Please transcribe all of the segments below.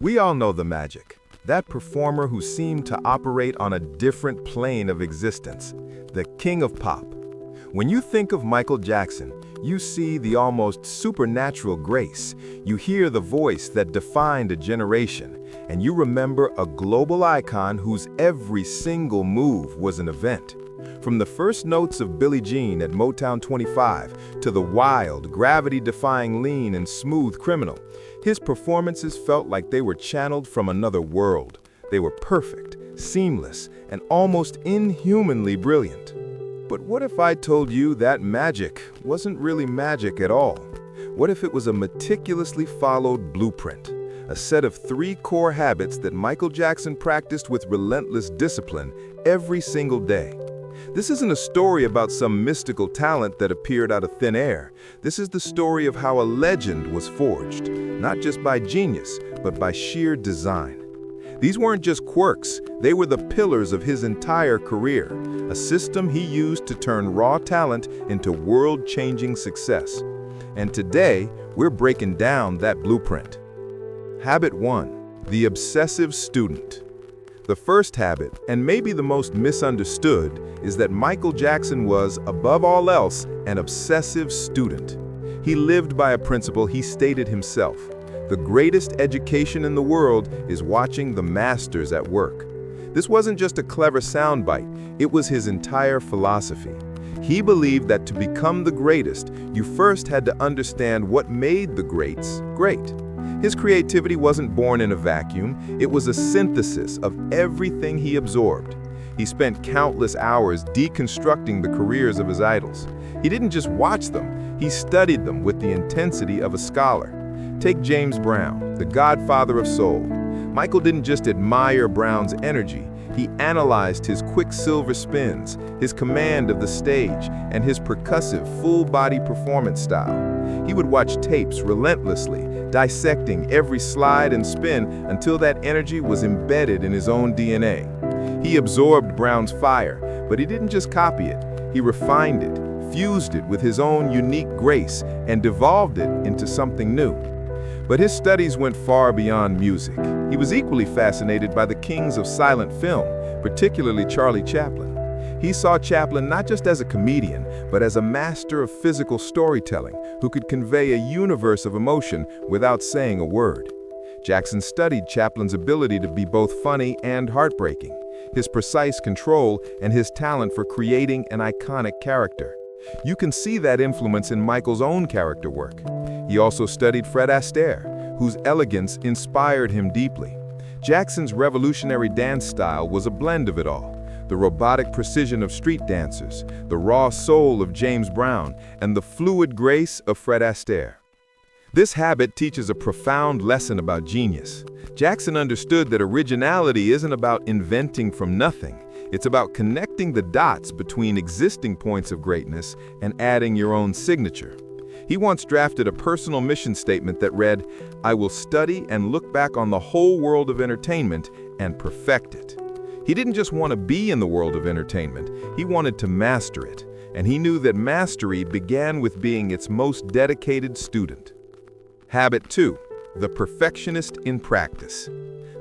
We all know the magic, that performer who seemed to operate on a different plane of existence, the king of pop. When you think of Michael Jackson, you see the almost supernatural grace, you hear the voice that defined a generation, and you remember a global icon whose every single move was an event. From the first notes of Billie Jean at Motown 25 to the wild, gravity-defying lean and smooth Criminal, his performances felt like they were channeled from another world. They were perfect, seamless, and almost inhumanly brilliant. But what if I told you that magic wasn't really magic at all? What if it was a meticulously followed blueprint? A set of 3 core habits that Michael Jackson practiced with relentless discipline every single day. This isn't a story about some mystical talent that appeared out of thin air. This is the story of how a legend was forged, not just by genius, but by sheer design. These weren't just quirks, they were the pillars of his entire career, a system he used to turn raw talent into world-changing success. And today, we're breaking down that blueprint. Habit 1. The obsessive student. The first habit, and maybe the most misunderstood, is that Michael Jackson was, above all else, an obsessive student. He lived by a principle he stated himself: the greatest education in the world is watching the masters at work. This wasn't just a clever soundbite, it was his entire philosophy. He believed that to become the greatest, you first had to understand what made the greats great. His creativity wasn't born in a vacuum, it was a synthesis of everything he absorbed. He spent countless hours deconstructing the careers of his idols. He didn't just watch them, he studied them with the intensity of a scholar. Take James Brown, the godfather of soul. Michael didn't just admire Brown's energy, he analyzed his quicksilver spins, his command of the stage, and his percussive, full-body performance style. He would watch tapes relentlessly, dissecting every slide and spin until that energy was embedded in his own DNA. He absorbed Brown's fire, but he didn't just copy it, he refined it, fused it with his own unique grace, and devolved it into something new. But his studies went far beyond music. He was equally fascinated by the kings of silent film, particularly Charlie Chaplin. He saw Chaplin not just as a comedian, but as a master of physical storytelling who could convey a universe of emotion without saying a word. Jackson studied Chaplin's ability to be both funny and heartbreaking, his precise control, and his talent for creating an iconic character. You can see that influence in Michael's own character work. He also studied Fred Astaire, whose elegance inspired him deeply. Jackson's revolutionary dance style was a blend of it all: the robotic precision of street dancers, the raw soul of James Brown, and the fluid grace of Fred Astaire. This habit teaches a profound lesson about genius. Jackson understood that originality isn't about inventing from nothing. It's about connecting the dots between existing points of greatness and adding your own signature. He once drafted a personal mission statement that read, "I will study and look back on the whole world of entertainment and perfect it." He didn't just want to be in the world of entertainment, he wanted to master it, and he knew that mastery began with being its most dedicated student. Habit 2. The perfectionist in practice.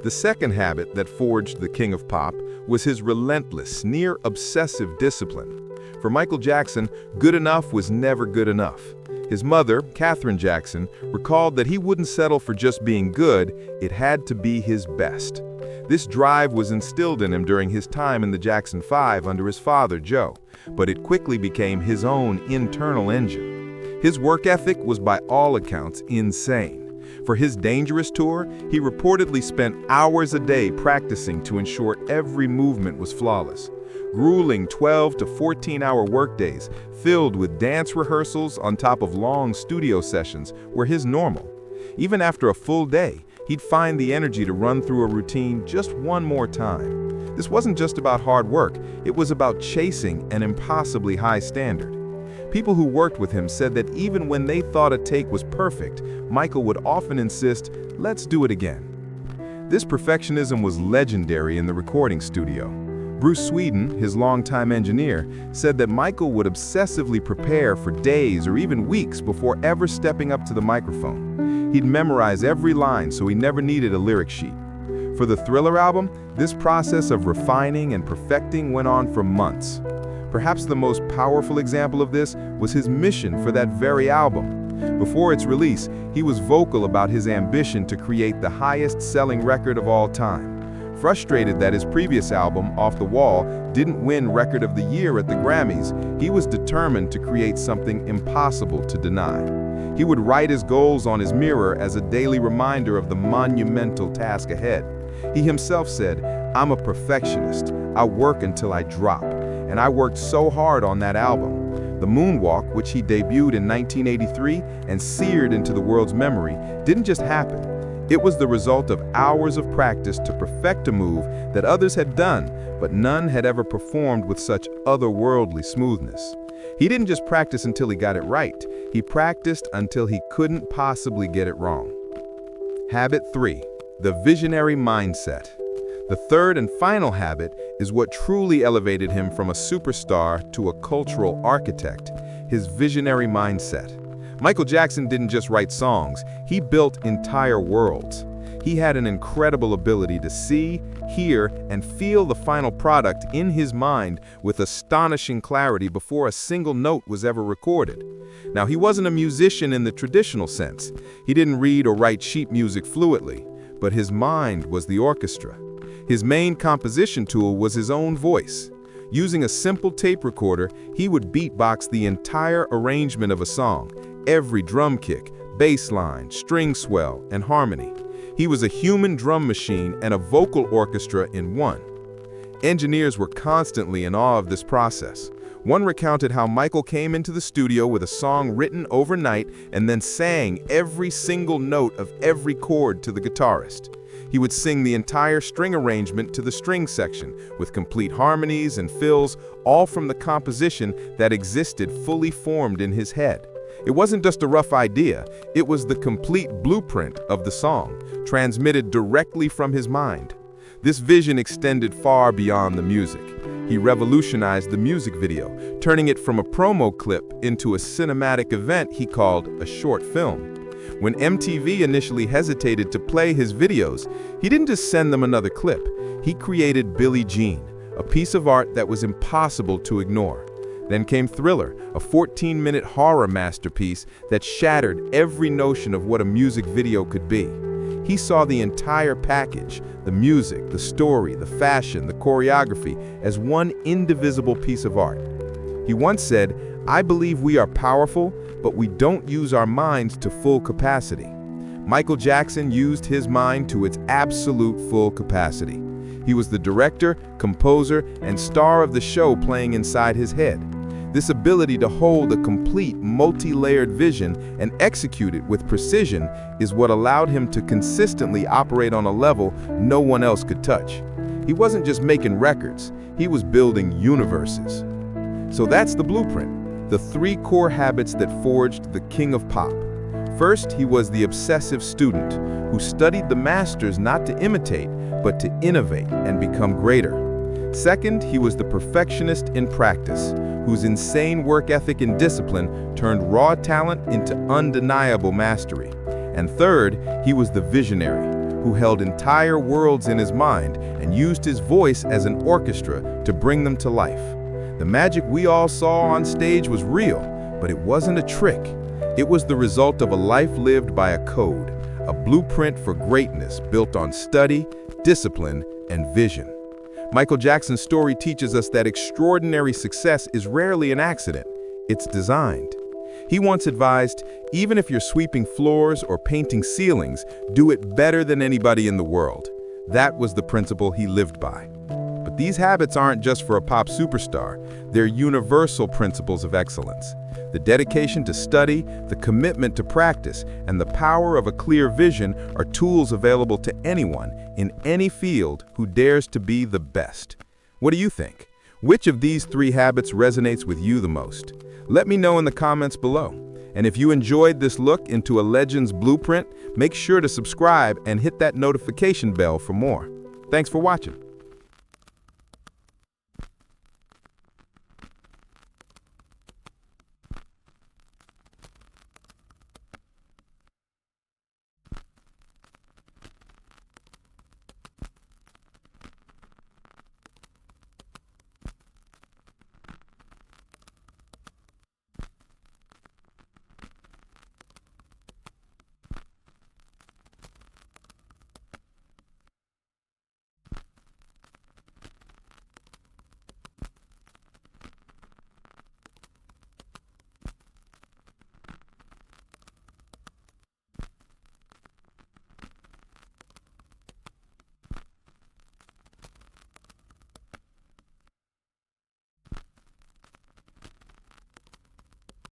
The second habit that forged the king of pop was his relentless, near-obsessive discipline. For Michael Jackson, good enough was never good enough. His mother, Katherine Jackson, recalled that he wouldn't settle for just being good, it had to be his best. This drive was instilled in him during his time in the Jackson 5 under his father, Joe, but it quickly became his own internal engine. His work ethic was by all accounts insane. For his Dangerous tour, he reportedly spent hours a day practicing to ensure every movement was flawless. Grueling 12 to 14-hour workdays filled with dance rehearsals on top of long studio sessions were his normal. Even after a full day, he'd find the energy to run through a routine just one more time. This wasn't just about hard work, it was about chasing an impossibly high standard. People who worked with him said that even when they thought a take was perfect, Michael would often insist, "Let's do it again." This perfectionism was legendary in the recording studio. Bruce Sweden, his longtime engineer, said that Michael would obsessively prepare for days or even weeks before ever stepping up to the microphone. He'd memorize every line so he never needed a lyric sheet. For the Thriller album, this process of refining and perfecting went on for months. Perhaps the most powerful example of this was his mission for that very album. Before its release, he was vocal about his ambition to create the highest-selling record of all time. Frustrated that his previous album, Off the Wall, didn't win Record of the Year at the Grammys, he was determined to create something impossible to deny. He would write his goals on his mirror as a daily reminder of the monumental task ahead. He himself said, "I'm a perfectionist. I work until I drop." And I worked so hard on that album. The Moonwalk, which he debuted in 1983 and seared into the world's memory, didn't just happen. It was the result of hours of practice to perfect a move that others had done, but none had ever performed with such otherworldly smoothness. He didn't just practice until he got it right. He practiced until he couldn't possibly get it wrong. Habit 3. The visionary mindset. The third and final habit is what truly elevated him from a superstar to a cultural architect, his visionary mindset. Michael Jackson didn't just write songs, he built entire worlds. He had an incredible ability to see, hear, and feel the final product in his mind with astonishing clarity before a single note was ever recorded. Now, he wasn't a musician in the traditional sense. He didn't read or write sheet music fluently, but his mind was the orchestra. His main composition tool was his own voice. Using a simple tape recorder, he would beatbox the entire arrangement of a song, every drum kick, bass line, string swell, and harmony. He was a human drum machine and a vocal orchestra in one. Engineers were constantly in awe of this process. One recounted how Michael came into the studio with a song written overnight and then sang every single note of every chord to the guitarist. He would sing the entire string arrangement to the string section, with complete harmonies and fills, all from the composition that existed fully formed in his head. It wasn't just a rough idea, it was the complete blueprint of the song, transmitted directly from his mind. This vision extended far beyond the music. He revolutionized the music video, turning it from a promo clip into a cinematic event he called a short film. When MTV initially hesitated to play his videos, he didn't just send them another clip. He created Billie Jean, a piece of art that was impossible to ignore. Then came Thriller, a 14-minute horror masterpiece that shattered every notion of what a music video could be. He saw the entire package, the music, the story, the fashion, the choreography, as one indivisible piece of art. He once said, "I believe we are powerful, but we don't use our minds to full capacity." Michael Jackson used his mind to its absolute full capacity. He was the director, composer, and star of the show playing inside his head. This ability to hold a complete, multi-layered vision and execute it with precision is what allowed him to consistently operate on a level no one else could touch. He wasn't just making records, he was building universes. So that's the blueprint, the 3 core habits that forged the king of pop. First, he was the obsessive student who studied the masters not to imitate, but to innovate and become greater. Second, he was the perfectionist in practice, whose insane work ethic and discipline turned raw talent into undeniable mastery. And third, he was the visionary, who held entire worlds in his mind and used his voice as an orchestra to bring them to life. The magic we all saw on stage was real, but it wasn't a trick. It was the result of a life lived by a code, a blueprint for greatness built on study, discipline, and vision. Michael Jackson's story teaches us that extraordinary success is rarely an accident, it's designed. He once advised, even if you're sweeping floors or painting ceilings, do it better than anybody in the world. That was the principle he lived by. But these habits aren't just for a pop superstar, they're universal principles of excellence. The dedication to study, the commitment to practice, and the power of a clear vision are tools available to anyone in any field who dares to be the best. What do you think? Which of these 3 habits resonates with you the most? Let me know in the comments below. And if you enjoyed this look into a legend's blueprint, make sure to subscribe and hit that notification bell for more. Thanks for watching.